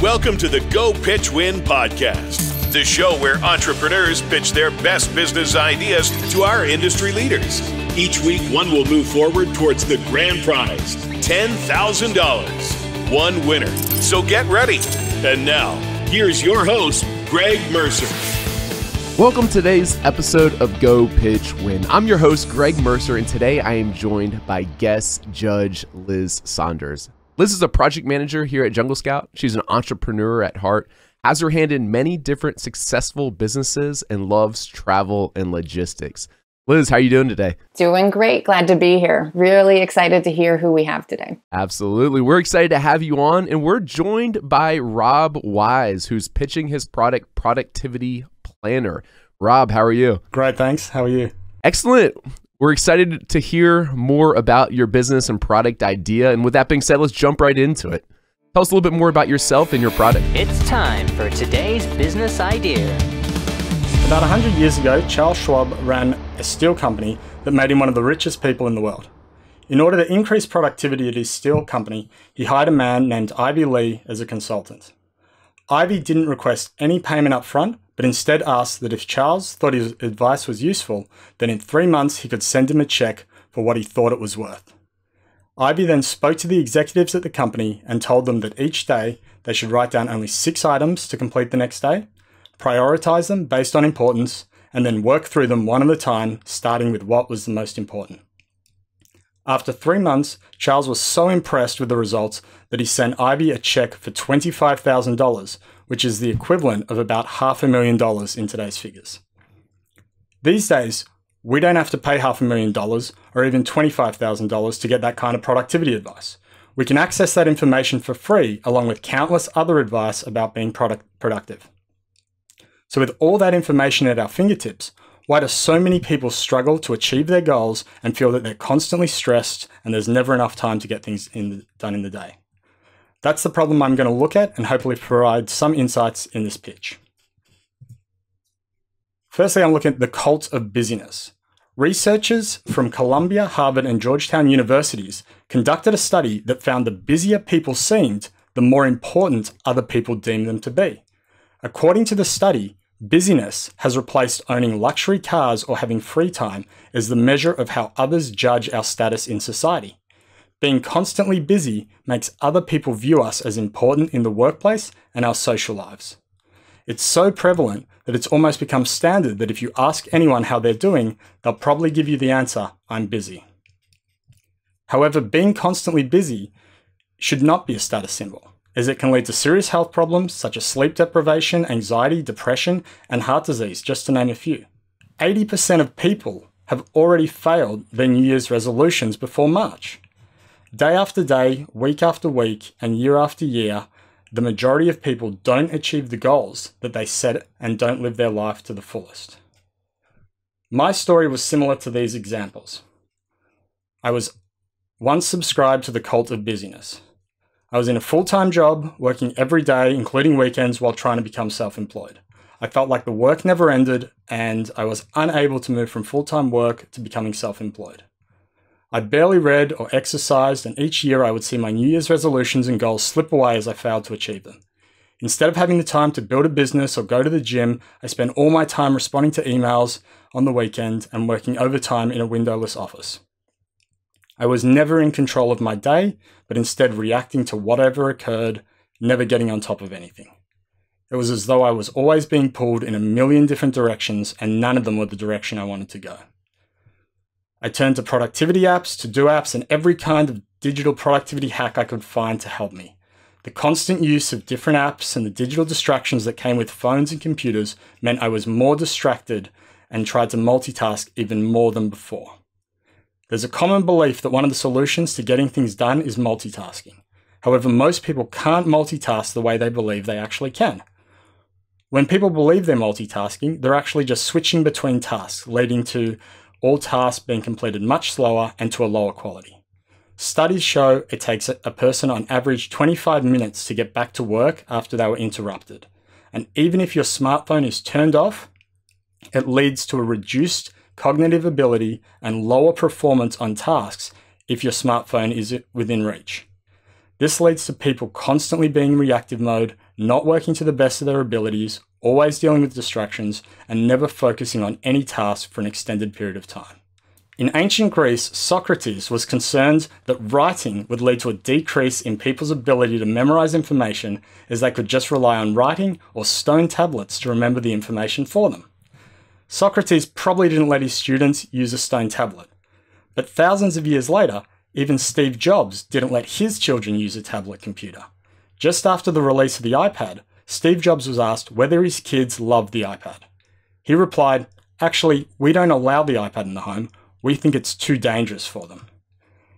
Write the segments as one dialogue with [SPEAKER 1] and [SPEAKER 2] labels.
[SPEAKER 1] Welcome to the Go Pitch Win podcast, the show where entrepreneurs pitch their best business ideas to our industry leaders. Each week, one will move forward towards the grand prize, $10,000. One winner. So get ready. And now, here's your host, Greg Mercer.
[SPEAKER 2] Welcome to today's episode of Go Pitch Win. I'm your host, Greg Mercer, and today I am joined by guest judge Liz Saunders. Liz is a project manager here at Jungle Scout. She's an entrepreneur at heart, has her hand in many different successful businesses, and loves travel and logistics. Liz, how are you doing today?
[SPEAKER 3] Doing great. Glad to be here. Really excited to hear who we have today.
[SPEAKER 2] Absolutely. We're excited to have you on, and we're joined by Rob Wise, who's pitching his product, Productivity Planner. Rob, how are you?
[SPEAKER 4] Great, thanks. How are you?
[SPEAKER 2] Excellent. We're excited to hear more about your business and product idea. And with that being said, let's jump right into it. Tell us a little bit more about yourself and your product.
[SPEAKER 5] It's time for today's business idea.
[SPEAKER 4] About 100 years ago, Charles Schwab ran a steel company that made him one of the richest people in the world. In order to increase productivity at his steel company, he hired a man named Ivy Lee as a consultant. Ivy didn't request any payment up front, but instead asked that if Charles thought his advice was useful, then in 3 months he could send him a check for what he thought it was worth. Ivy then spoke to the executives at the company and told them that each day they should write down only 6 items to complete the next day, prioritize them based on importance, and then work through them one at a time, starting with what was the most important. After 3 months, Charles was so impressed with the results that he sent Ivy a check for $25,000, which is the equivalent of about $500,000 in today's figures. These days, we don't have to pay $500,000 or even $25,000 to get that kind of productivity advice. We can access that information for free, along with countless other advice about being productive. So with all that information at our fingertips, why do so many people struggle to achieve their goals and feel that they're constantly stressed and there's never enough time to get things done in the day? That's the problem I'm going to look at and hopefully provide some insights in this pitch. Firstly, I'm looking at the cult of busyness. Researchers from Columbia, Harvard, and Georgetown universities conducted a study that found the busier people seemed, the more important other people deemed them to be. According to the study, busyness has replaced owning luxury cars or having free time as the measure of how others judge our status in society. Being constantly busy makes other people view us as important in the workplace and our social lives. It's so prevalent that it's almost become standard that if you ask anyone how they're doing, they'll probably give you the answer, "I'm busy." However, being constantly busy should not be a status symbol, as it can lead to serious health problems such as sleep deprivation, anxiety, depression, and heart disease, just to name a few. 80% of people have already failed their New Year's resolutions before March. Day after day, week after week, and year after year, the majority of people don't achieve the goals that they set and don't live their life to the fullest. My story was similar to these examples. I was once subscribed to the cult of busyness. I was in a full-time job, working every day, including weekends, while trying to become self-employed. I felt like the work never ended, and I was unable to move from full-time work to becoming self-employed. I barely read or exercised, and each year I would see my New Year's resolutions and goals slip away as I failed to achieve them. Instead of having the time to build a business or go to the gym, I spent all my time responding to emails on the weekend and working overtime in a windowless office. I was never in control of my day, but instead reacting to whatever occurred, never getting on top of anything. It was as though I was always being pulled in a million different directions, and none of them were the direction I wanted to go. I turned to productivity apps, to-do apps, and every kind of digital productivity hack I could find to help me. The constant use of different apps and the digital distractions that came with phones and computers meant I was more distracted and tried to multitask even more than before. There's a common belief that one of the solutions to getting things done is multitasking. However, most people can't multitask the way they believe they actually can. When people believe they're multitasking, they're actually just switching between tasks, leading to all tasks being completed much slower and to a lower quality. Studies show it takes a person on average 25 minutes to get back to work after they were interrupted. And even if your smartphone is turned off, it leads to a reduced cognitive ability and lower performance on tasks if your smartphone is within reach. This leads to people constantly being in reactive mode, not working to the best of their abilities, always dealing with distractions, and never focusing on any task for an extended period of time. In ancient Greece, Socrates was concerned that writing would lead to a decrease in people's ability to memorize information, as they could just rely on writing or stone tablets to remember the information for them. Socrates probably didn't let his students use a stone tablet, but thousands of years later, even Steve Jobs didn't let his children use a tablet computer. Just after the release of the iPad, Steve Jobs was asked whether his kids loved the iPad. He replied, "Actually, we don't allow the iPad in the home. We think it's too dangerous for them."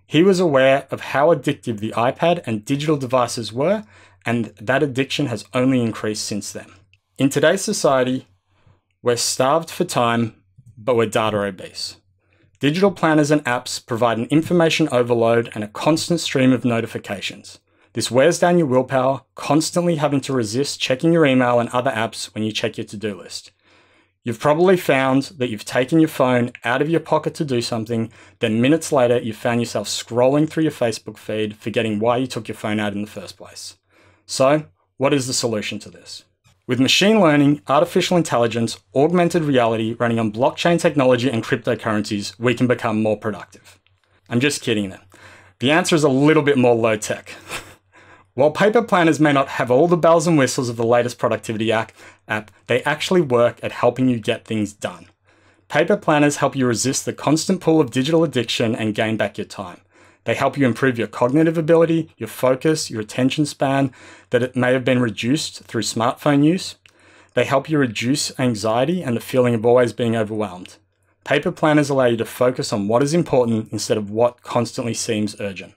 [SPEAKER 4] He was aware of how addictive the iPad and digital devices were, and that addiction has only increased since then. In today's society, we're starved for time, but we're data obese. Digital planners and apps provide an information overload and a constant stream of notifications. This wears down your willpower, constantly having to resist checking your email and other apps when you check your to-do list. You've probably found that you've taken your phone out of your pocket to do something, then minutes later you found yourself scrolling through your Facebook feed, forgetting why you took your phone out in the first place. So, what is the solution to this? With machine learning, artificial intelligence, augmented reality running on blockchain technology and cryptocurrencies, we can become more productive. I'm just kidding there. The answer is a little bit more low-tech. While paper planners may not have all the bells and whistles of the latest productivity app, they actually work at helping you get things done. Paper planners help you resist the constant pull of digital addiction and gain back your time. They help you improve your cognitive ability, your focus, your attention span that it may have been reduced through smartphone use. They help you reduce anxiety and the feeling of always being overwhelmed. Paper planners allow you to focus on what is important instead of what constantly seems urgent.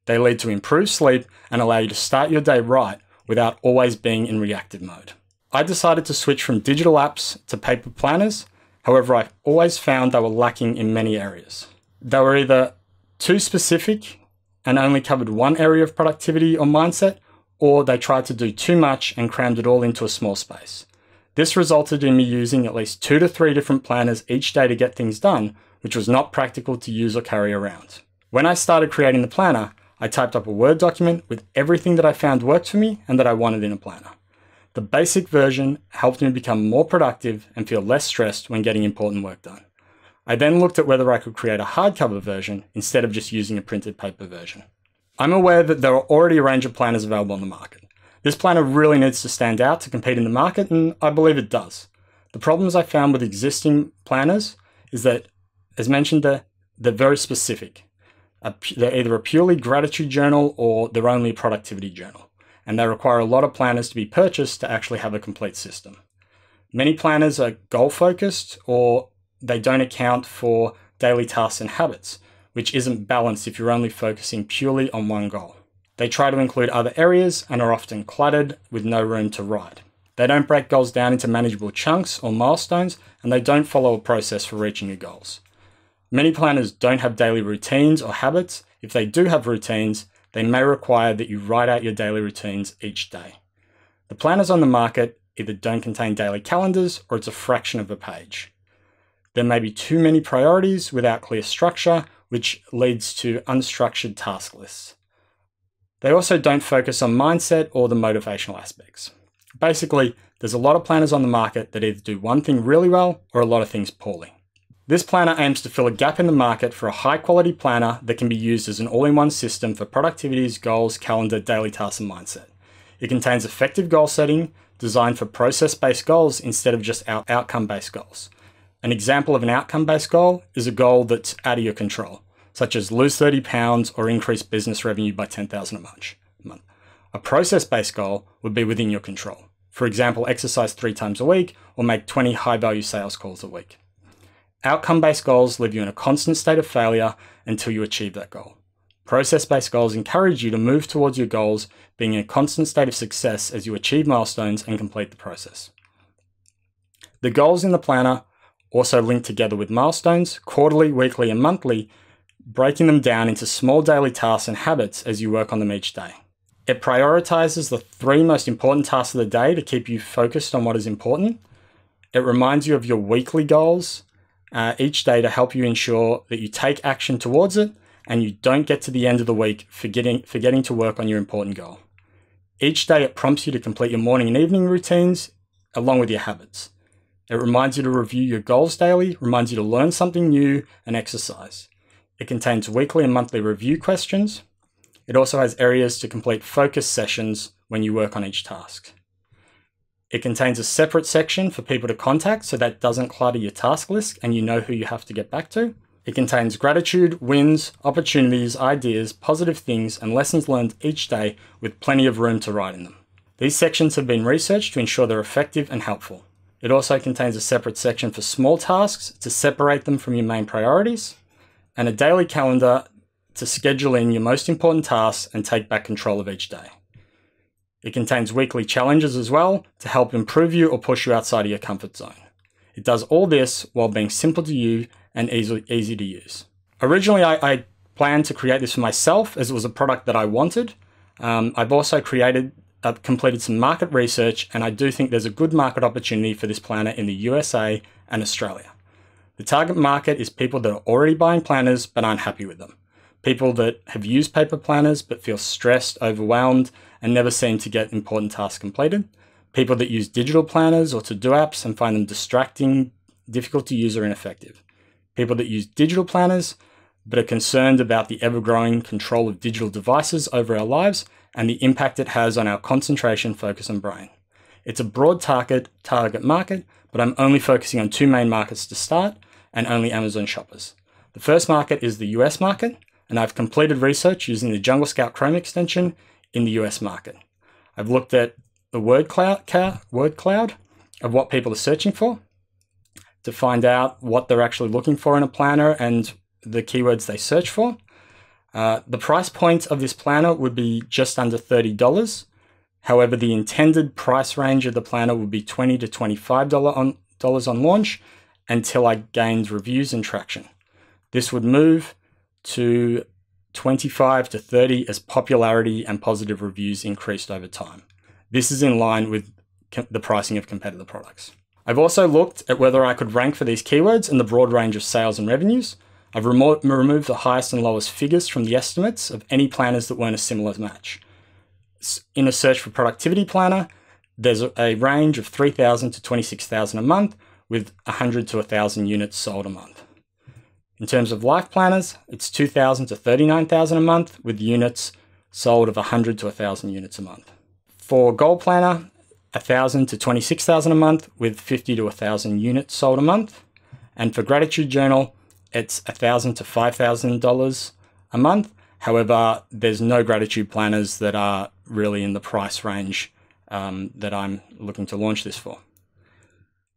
[SPEAKER 4] They lead to improved sleep and allow you to start your day right without always being in reactive mode. I decided to switch from digital apps to paper planners. However, I've always found they were lacking in many areas. They were either too specific and only covered one area of productivity or mindset, or they tried to do too much and crammed it all into a small space. This resulted in me using at least 2 to 3 different planners each day to get things done, which was not practical to use or carry around. When I started creating the planner, I typed up a Word document with everything that I found worked for me and that I wanted in a planner. The basic version helped me become more productive and feel less stressed when getting important work done. I then looked at whether I could create a hardcover version instead of just using a printed paper version. I'm aware that there are already a range of planners available on the market. This planner really needs to stand out to compete in the market, and I believe it does. The problems I found with existing planners is that, as mentioned, they're very specific. They're either a purely gratitude journal or they're only a productivity journal, and they require a lot of planners to be purchased to actually have a complete system. Many planners are goal-focused, or they don't account for daily tasks and habits, which isn't balanced if you're only focusing purely on one goal. They try to include other areas and are often cluttered with no room to write. They don't break goals down into manageable chunks or milestones, and they don't follow a process for reaching your goals. Many planners don't have daily routines or habits. If they do have routines, they may require that you write out your daily routines each day. The planners on the market either don't contain daily calendars or it's a fraction of a page. There may be too many priorities without clear structure, which leads to unstructured task lists. They also don't focus on mindset or the motivational aspects. Basically, there's a lot of planners on the market that either do one thing really well or a lot of things poorly. This planner aims to fill a gap in the market for a high-quality planner that can be used as an all-in-one system for productivities, goals, calendar, daily tasks, and mindset. It contains effective goal setting, designed for process-based goals instead of just outcome-based goals. An example of an outcome-based goal is a goal that's out of your control, such as lose 30 pounds or increase business revenue by $10,000 a month. A process-based goal would be within your control. For example, exercise 3 times a week or make 20 high-value sales calls a week. Outcome-based goals leave you in a constant state of failure until you achieve that goal. Process-based goals encourage you to move towards your goals, being in a constant state of success as you achieve milestones and complete the process. The goals in the planner also link together with milestones, quarterly, weekly, and monthly, breaking them down into small daily tasks and habits as you work on them each day. It prioritizes the 3 most important tasks of the day to keep you focused on what is important. It reminds you of your weekly goals each day to help you ensure that you take action towards it and you don't get to the end of the week forgetting to work on your important goal. Each day it prompts you to complete your morning and evening routines along with your habits. It reminds you to review your goals daily, reminds you to learn something new and exercise. It contains weekly and monthly review questions. It also has areas to complete focus sessions when you work on each task. It contains a separate section for people to contact so that doesn't clutter your task list and you know who you have to get back to. It contains gratitude, wins, opportunities, ideas, positive things, and lessons learned each day with plenty of room to write in them. These sections have been researched to ensure they're effective and helpful. It also contains a separate section for small tasks to separate them from your main priorities, and a daily calendar to schedule in your most important tasks and take back control of each day. It contains weekly challenges as well to help improve you or push you outside of your comfort zone. It does all this while being simple to use and easy to use. Originally, I planned to create this for myself as it was a product that I wanted. I've also completed some market research, and I do think there's a good market opportunity for this planner in the USA and Australia. The target market is people that are already buying planners but aren't happy with them. People that have used paper planners but feel stressed, overwhelmed, and never seem to get important tasks completed. People that use digital planners or to-do apps and find them distracting, difficult to use, or ineffective. People that use digital planners but are concerned about the ever-growing control of digital devices over our lives and the impact it has on our concentration, focus, and brain. It's a broad target market, but I'm only focusing on two main markets to start and only Amazon shoppers. The first market is the US market, and I've completed research using the Jungle Scout Chrome extension in the US market. I've looked at the word cloud of what people are searching for to find out what they're actually looking for in a planner and the keywords they search for. The price point of this planner would be just under $30. However, the intended price range of the planner would be $20 to $25 on launch until I gained reviews and traction. This would move to $25 to $30 as popularity and positive reviews increased over time. This is in line with the pricing of competitor products. I've also looked at whether I could rank for these keywords in the broad range of sales and revenues. I've removed the highest and lowest figures from the estimates of any planners that weren't a similar match. In a search for productivity planner, there's a range of $3,000 to $26,000 a month with 100 to 1,000 units sold a month. In terms of life planners, it's $2,000 to $39,000 a month with units sold of 100 to 1,000 units a month. For goal planner, $1,000 to $26,000 a month with 50 to 1,000 units sold a month. And for gratitude journal, it's $1,000 to $5,000 a month. However, there's no gratitude planners that are really in the price range that I'm looking to launch this for.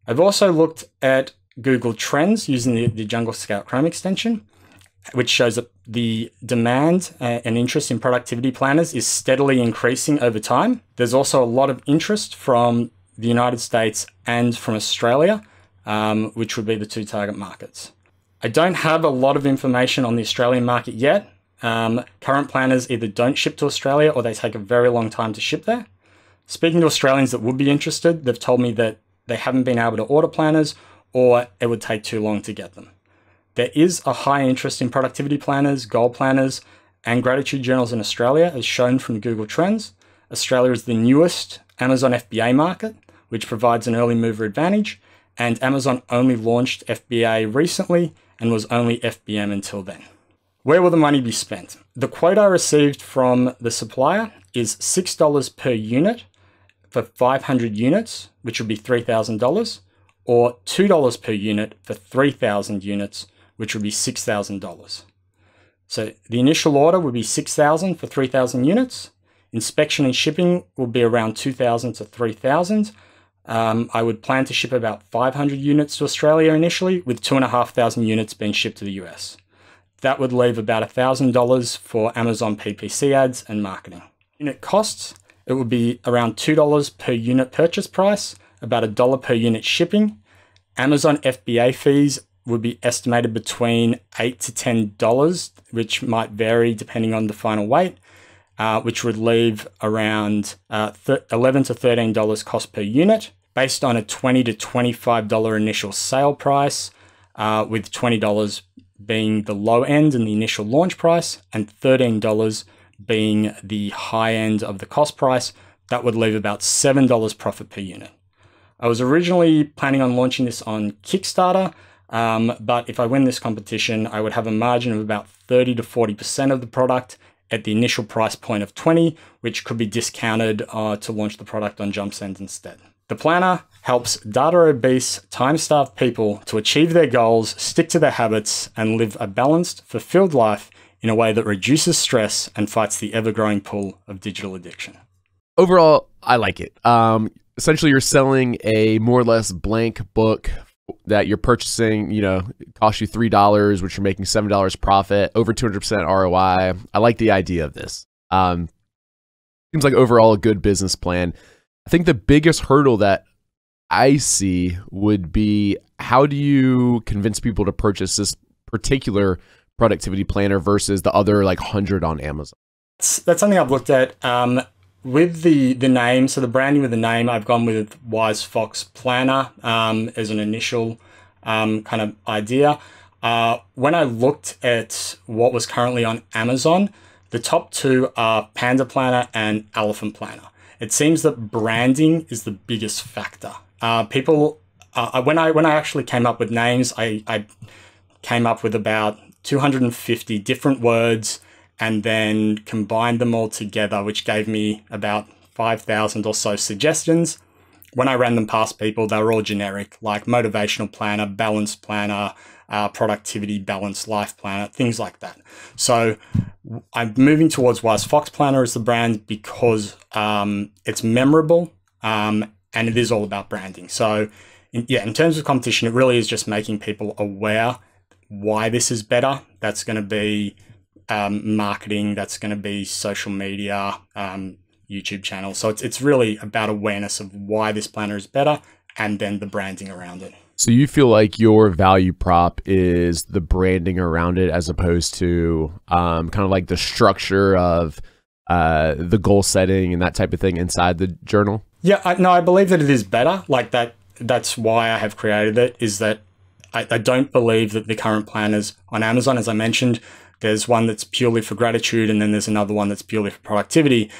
[SPEAKER 4] I've also looked at Google Trends using the Jungle Scout Chrome extension, which shows that the demand and interest in productivity planners is steadily increasing over time. There's also a lot of interest from the United States and from Australia, which would be the two target markets. I don't have a lot of information on the Australian market yet. Current planners either don't ship to Australia or they take a very long time to ship there. Speaking to Australians that would be interested, they've told me that they haven't been able to order planners or it would take too long to get them. There is a high interest in productivity planners, goal planners, and gratitude journals in Australia, as shown from Google Trends. Australia is the newest Amazon FBA market, which provides an early mover advantage, and Amazon only launched FBA recently and was only FBM until then. Where will the money be spent? The quote I received from the supplier is $6 per unit for 500 units, which would be $3,000, or $2 per unit for 3,000 units, which would be $6,000. So the initial order would be $6,000 for 3,000 units. Inspection and shipping will be around $2,000 to $3,000. I would plan to ship about 500 units to Australia initially, with 2,500 units being shipped to the US. That would leave about $1,000 for Amazon PPC ads and marketing. Unit costs, it would be around $2 per unit purchase price, about $1 per unit shipping. Amazon FBA fees would be estimated between $8 to $10, which might vary depending on the final weight, which would leave around $11 to $13 cost per unit, based on a $20 to $25 initial sale price, with $20 being the low end and the initial launch price, and $13 being the high end of the cost price, that would leave about $7 profit per unit. I was originally planning on launching this on Kickstarter, but if I win this competition, I would have a margin of about 30 to 40% of the product at the initial price point of 20, which could be discounted to launch the product on JumpSend instead. The planner helps data-obese, time-starved people to achieve their goals, stick to their habits, and live a balanced, fulfilled life in a way that reduces stress and fights the ever-growing pull of digital addiction.
[SPEAKER 2] Overall, I like it. Essentially, you're selling a more or less blank book that you're purchasing, it costs you $3, which you're making $7 profit, over 200% ROI. I like the idea of this. Seems like overall a good business plan. I think the biggest hurdle that I see would be, how do you convince people to purchase this particular productivity planner versus the other 100 on Amazon?
[SPEAKER 4] That's something I've looked at. With the name, so the branding with the name, I've gone with Wise Fox Planner as an initial kind of idea. When I looked at what was currently on Amazon, the top two are Panda Planner and Elephant Planner. It seems that branding is the biggest factor. People, when I actually came up with names, I came up with about 250 different words and then combined them all together, which gave me about 5,000 or so suggestions. When I ran them past people, they were all generic, like motivational planner, balanced planner, productivity, balanced life planner, things like that. So I'm moving towards Wise Fox Planner as the brand because it's memorable and it is all about branding. So in terms of competition, it really is just making people aware why this is better. That's going to be marketing, that's going to be social media, YouTube channel. So it's really about awareness of why this planner is better and then the branding around it.
[SPEAKER 2] So you feel like your value prop is the branding around it as opposed to kind of like the structure of the goal setting and that type of thing inside the journal?
[SPEAKER 4] Yeah, I believe that it is better. Like that's why I have created it, is that I don't believe that the current planners on Amazon, as I mentioned, there's one that's purely for gratitude and then there's another one that's purely for productivity,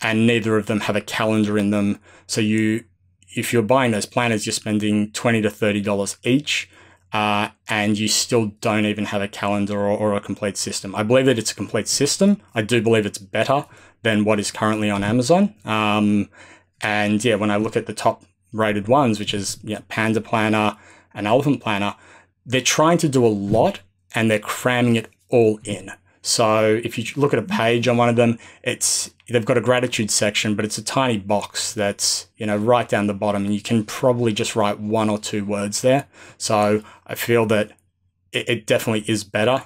[SPEAKER 4] and neither of them have a calendar in them. So if you're buying those planners, you're spending $20 to $30 each, and you still don't even have a calendar or a complete system. I believe that it's a complete system. I do believe it's better than what is currently on Amazon. And yeah, when I look at the top rated ones, which is Panda Planner and Elephant Planner, they're trying to do a lot and they're cramming it all in. So if you look at a page on one of them, they've got a gratitude section, but it's a tiny box that's, right down the bottom, and you can probably just write one or two words there. So I feel that it definitely is better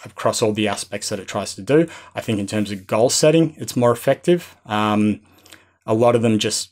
[SPEAKER 4] across all the aspects that it tries to do. I think in terms of goal setting, it's more effective. A lot of them just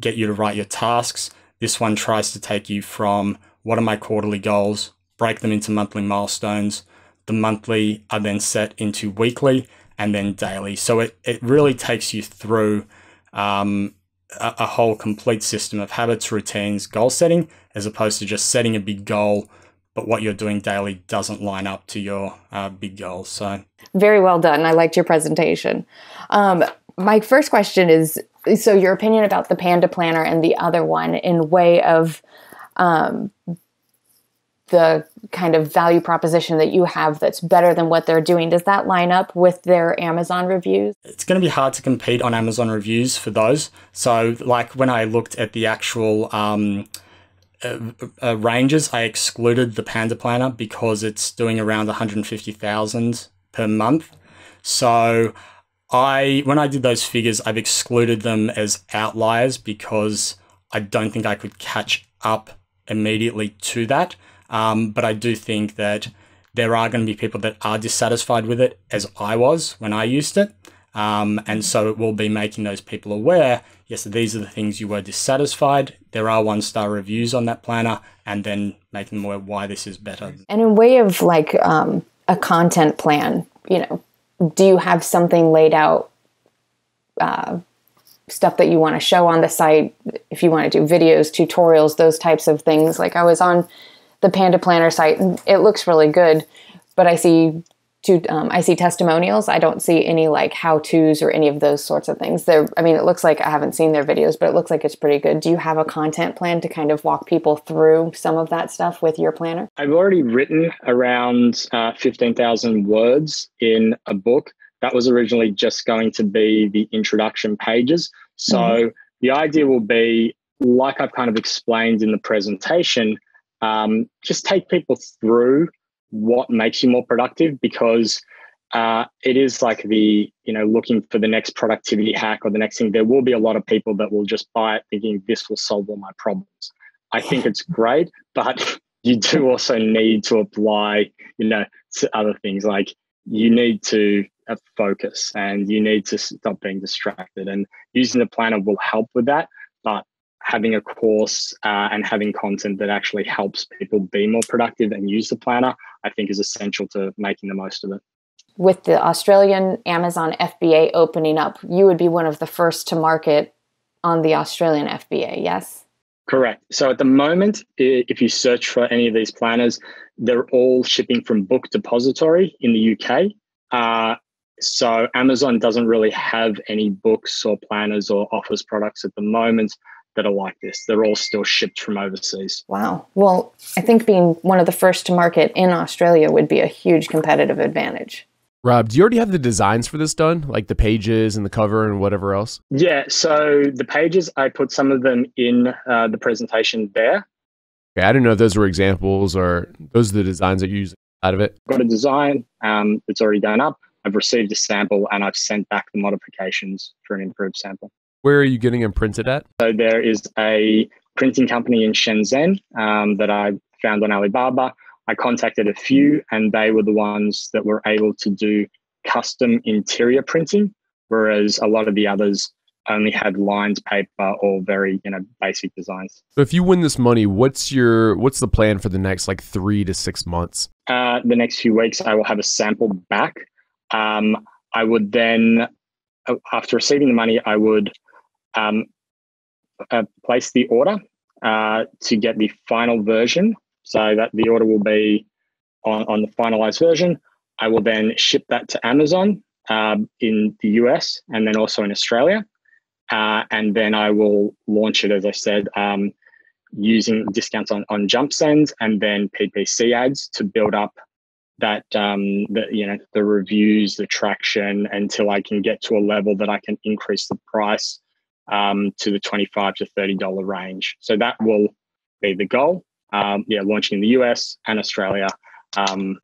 [SPEAKER 4] get you to write your tasks. This one tries to take you from, what are my quarterly goals, break them into monthly milestones. The monthly are then set into weekly and then daily. So it really takes you through a whole complete system of habits, routines, goal setting, as opposed to just setting a big goal, but what you're doing daily doesn't line up to your big goals. So
[SPEAKER 3] very well done. I liked your presentation. My first question is, so your opinion about the Panda Planner and the other one in way of the kind of value proposition that you have that's better than what they're doing, does that line up with their Amazon reviews?
[SPEAKER 4] It's going to be hard to compete on Amazon reviews for those. So like when I looked at the actual ranges, I excluded the Panda Planner because it's doing around 150,000 per month. So when I did those figures, I've excluded them as outliers because I don't think I could catch up immediately to that. But I do think that there are going to be people that are dissatisfied with it, as I was when I used it. And so it will be making those people aware, yes, these are the things you were dissatisfied. There are 1-star reviews on that planner, and then making them aware why this is better.
[SPEAKER 3] And in way of like a content plan, do you have something laid out, stuff that you want to show on the site, if you want to do videos, tutorials, those types of things? Like I was on the Panda Planner site and it looks really good, but I see I see testimonials. I don't see any like how-tos or any of those sorts of things. It looks like I haven't seen their videos, but it looks like it's pretty good. Do you have a content plan to kind of walk people through some of that stuff with your planner?
[SPEAKER 4] I've already written around 15,000 words in a book. That was originally just going to be the introduction pages. So the idea will be, like I've kind of explained in the presentation, just take people through what makes you more productive, because it is like looking for the next productivity hack or the next thing. There will be a lot of people that will just buy it thinking this will solve all my problems. I think it's great, but you do also need to apply, to other things. Like you need to focus and you need to stop being distracted, and using the planner will help with that. But having a course and having content that actually helps people be more productive and use the planner, I think is essential to making the most of it.
[SPEAKER 3] With the Australian Amazon FBA opening up, you would be one of the first to market on the Australian FBA, yes?
[SPEAKER 4] Correct. So at the moment, if you search for any of these planners, they're all shipping from Book Depository in the UK. So Amazon doesn't really have any books or planners or office products at the moment that are like this. They're all still shipped from overseas.
[SPEAKER 3] Wow. Well, I think being one of the first to market in Australia would be a huge competitive advantage.
[SPEAKER 2] Rob, do you already have the designs for this done? Like the pages and the cover and whatever else?
[SPEAKER 4] Yeah. So the pages, I put some of them in the presentation there.
[SPEAKER 2] Okay, I didn't know if those were examples or those are the designs that you use out of it.
[SPEAKER 4] Got a design that's already done up. I've received a sample and I've sent back the modifications for an improved sample.
[SPEAKER 2] Where are you getting them printed at?
[SPEAKER 4] So there is a printing company in Shenzhen that I found on Alibaba. I contacted a few and they were the ones that were able to do custom interior printing, whereas a lot of the others only had lined paper or very basic designs.
[SPEAKER 2] So if you win this money, what's the plan for the next 3 to 6 months?
[SPEAKER 4] The next few weeks, I will have a sample back. I would then, after receiving the money, I would place the order to get the final version, so that the order will be on the finalized version. I will then ship that to Amazon in the US and then also in Australia. And then I will launch it, as I said, using discounts on jump sends and then PPC ads to build up that the reviews, the traction, until I can get to a level that I can increase the price to the $25 to $30 range. So that will be the goal. Launching in the US and Australia, and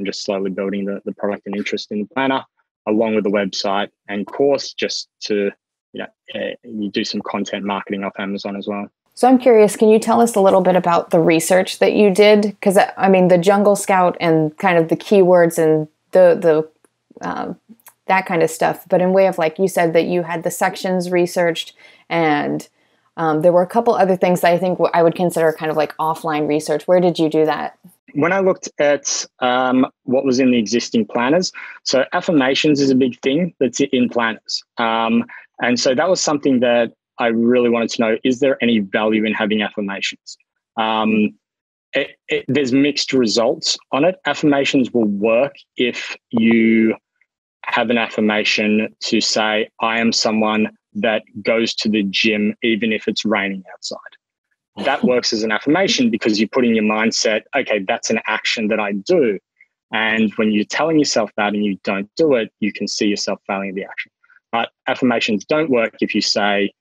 [SPEAKER 4] just slowly building the product and interest in the planner, along with the website and course, just to you do some content marketing off Amazon as well.
[SPEAKER 3] So I'm curious, can you tell us a little bit about the research that you did? Because the Jungle Scout and kind of the keywords and the that kind of stuff, but in way of, like you said, that you had the sections researched, and there were a couple other things that I think I would consider kind of like offline research. Where did you do that?
[SPEAKER 4] When I looked at what was in the existing planners, so affirmations is a big thing that's in planners. And so that was something that I really wanted to know, is there any value in having affirmations? There's mixed results on it. Affirmations will work if you have an affirmation to say, I am someone that goes to the gym even if it's raining outside. That works as an affirmation because you put in your mindset, okay, that's an action that I do. And when you're telling yourself that and you don't do it, you can see yourself failing at the action. But affirmations don't work if you say,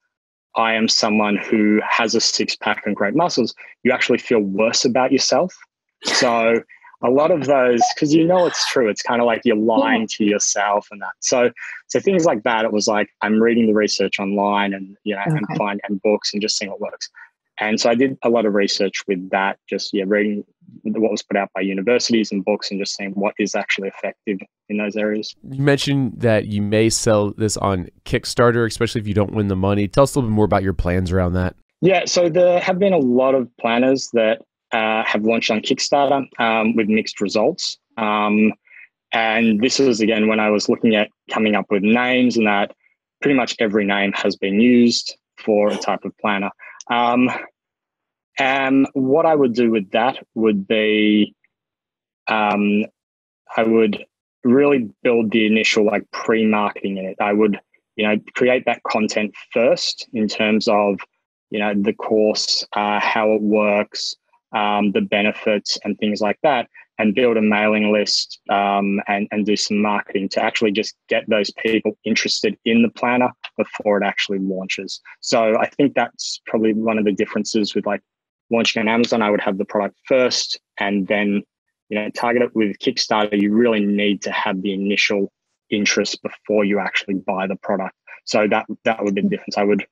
[SPEAKER 4] I am someone who has a six-pack and great muscles. You actually feel worse about yourself. So a lot of those, because it's true, it's kind of like you're lying to yourself and that. So things like that, it was like I'm reading the research online and and books and just seeing what works. And so I did a lot of research with that, just reading what was put out by universities and books and just seeing what is actually effective in those areas.
[SPEAKER 2] You mentioned that you may sell this on Kickstarter, especially if you don't win the money. Tell us a little bit more about your plans around that.
[SPEAKER 4] Yeah, so there have been a lot of planners that have launched on Kickstarter with mixed results. And this was, again, when I was looking at coming up with names, and that pretty much every name has been used for a type of planner. And what I would do with that would be I would
[SPEAKER 6] really build the initial like pre-marketing in it. I would, create that content first in terms of, the course, how it works, the benefits and things like that, and build a mailing list and do some marketing to actually just get those people interested in the planner before it actually launches. So I think that's probably one of the differences with like launching on Amazon. I would have the product first and then, target it. With Kickstarter. You really need to have the initial interest before you actually buy the product. So that would be the difference. I would,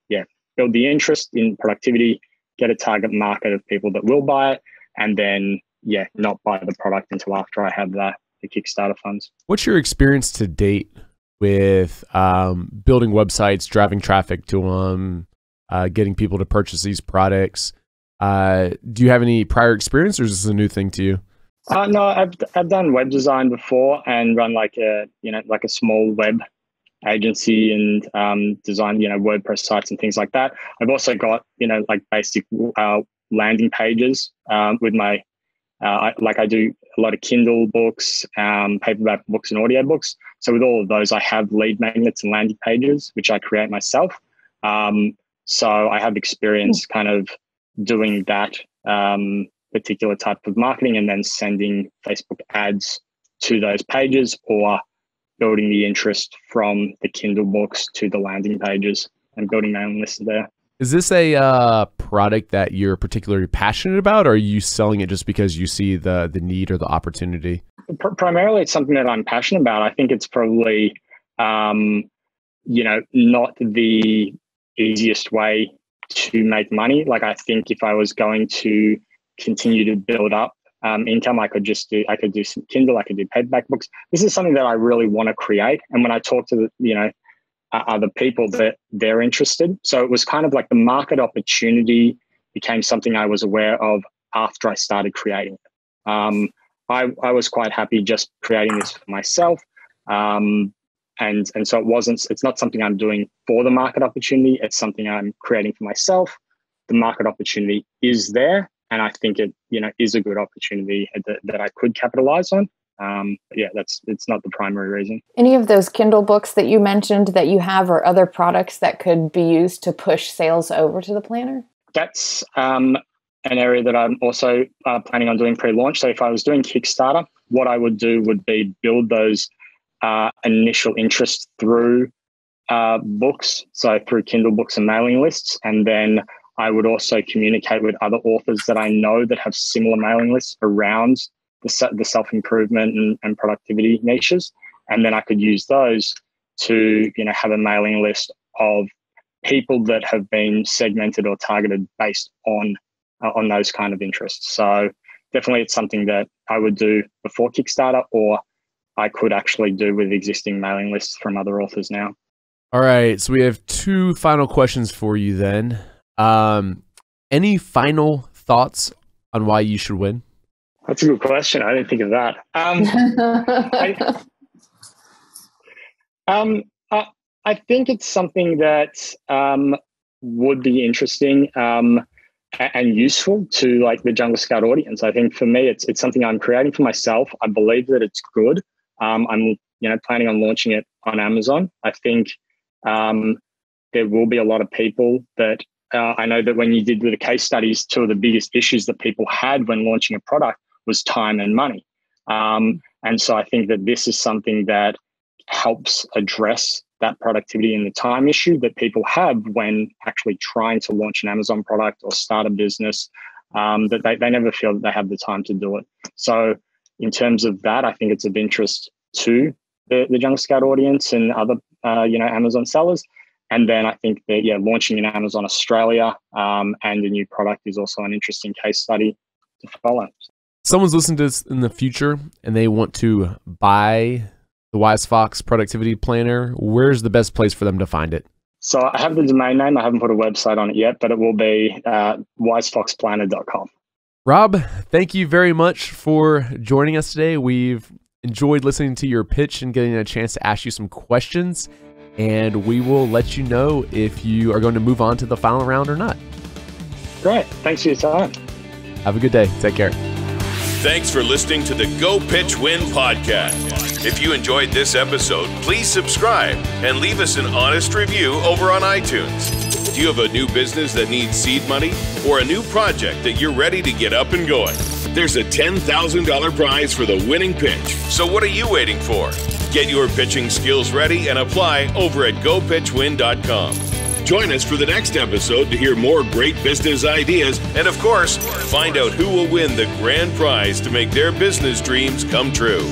[SPEAKER 6] build the interest in productivity, get a target market of people that will buy it, and then, not buy the product until after I have the Kickstarter funds.
[SPEAKER 2] What's your experience to date with building websites, driving traffic to them, getting people to purchase these products? Do you have any prior experience, or is this a new thing to you?
[SPEAKER 6] No, I've done web design before and run like a small web agency and design, WordPress sites and things like that. I've also got, like basic landing pages with my, I do a lot of Kindle books, paperback books and audio books. So with all of those, I have lead magnets and landing pages, which I create myself. So I have experience kind of doing that particular type of marketing and then sending Facebook ads to those pages, or building the interest from the Kindle books to the landing pages and building mailing lists there.
[SPEAKER 2] Is this a product that you're particularly passionate about, or are you selling it just because you see the need or the opportunity?
[SPEAKER 6] Primarily, it's something that I'm passionate about. I think it's probably, not the easiest way to make money. Like, I think if I was going to continue to build up income, I could do some Kindle, I could do paperback books. This is something that I really want to create. And when I talk to other people, that they're interested. So it was kind of like the market opportunity became something I was aware of after I started creating it. I was quite happy just creating this for myself. And so it's not something I'm doing for the market opportunity. It's something I'm creating for myself. The market opportunity is there. And I think it, is a good opportunity that I could capitalize on. It's not the primary reason.
[SPEAKER 3] Any of those Kindle books that you mentioned that you have, or other products that could be used to push sales over to the planner?
[SPEAKER 6] That's an area that I'm also planning on doing pre-launch. So if I was doing Kickstarter, what I would do would be build those initial interest through books, so through Kindle books and mailing lists, and then I would also communicate with other authors that I know that have similar mailing lists around the self-improvement and productivity niches. And then I could use those to, have a mailing list of people that have been segmented or targeted based on those kind of interests. So definitely it's something that I would do before Kickstarter, or I could actually do with existing mailing lists from other authors now.
[SPEAKER 2] All right. So we have two final questions for you then. Any final thoughts on why you should win?
[SPEAKER 6] That's a good question. I didn't think of that. I think it's something that would be interesting and useful to like the Jungle Scout audience. I think for me, it's something I'm creating for myself. I believe that it's good. I'm planning on launching it on Amazon. I think there will be a lot of people that I know that when you did with the case studies, two of the biggest issues that people had when launching a product was time and money. And so I think that this is something that helps address that productivity and the time issue that people have when actually trying to launch an Amazon product or start a business, that they never feel that they have the time to do it. So in terms of that, I think it's of interest to the Jungle Scout audience and other, Amazon sellers. And then I think that, launching in Amazon Australia and a new product is also an interesting case study to follow.
[SPEAKER 2] Someone's listening to this in the future and they want to buy the Wise Fox Productivity Planner. Where's the best place for them to find it?
[SPEAKER 6] So I have the domain name. I haven't put a website on it yet, but it will be wisefoxplanner.com.
[SPEAKER 2] Rob, thank you very much for joining us today. We've enjoyed listening to your pitch and getting a chance to ask you some questions. And we will let you know if you are going to move on to the final round or not.
[SPEAKER 6] Great. Thanks for your time.
[SPEAKER 2] Have a good day. Take care.
[SPEAKER 1] Thanks for listening to the Go Pitch Win podcast. If you enjoyed this episode, please subscribe and leave us an honest review over on iTunes. Do you have a new business that needs seed money or a new project that you're ready to get up and going? There's a $10,000 prize for the winning pitch. So what are you waiting for? Get your pitching skills ready and apply over at gopitchwin.com. Join us for the next episode to hear more great business ideas and, of course, find out who will win the grand prize to make their business dreams come true.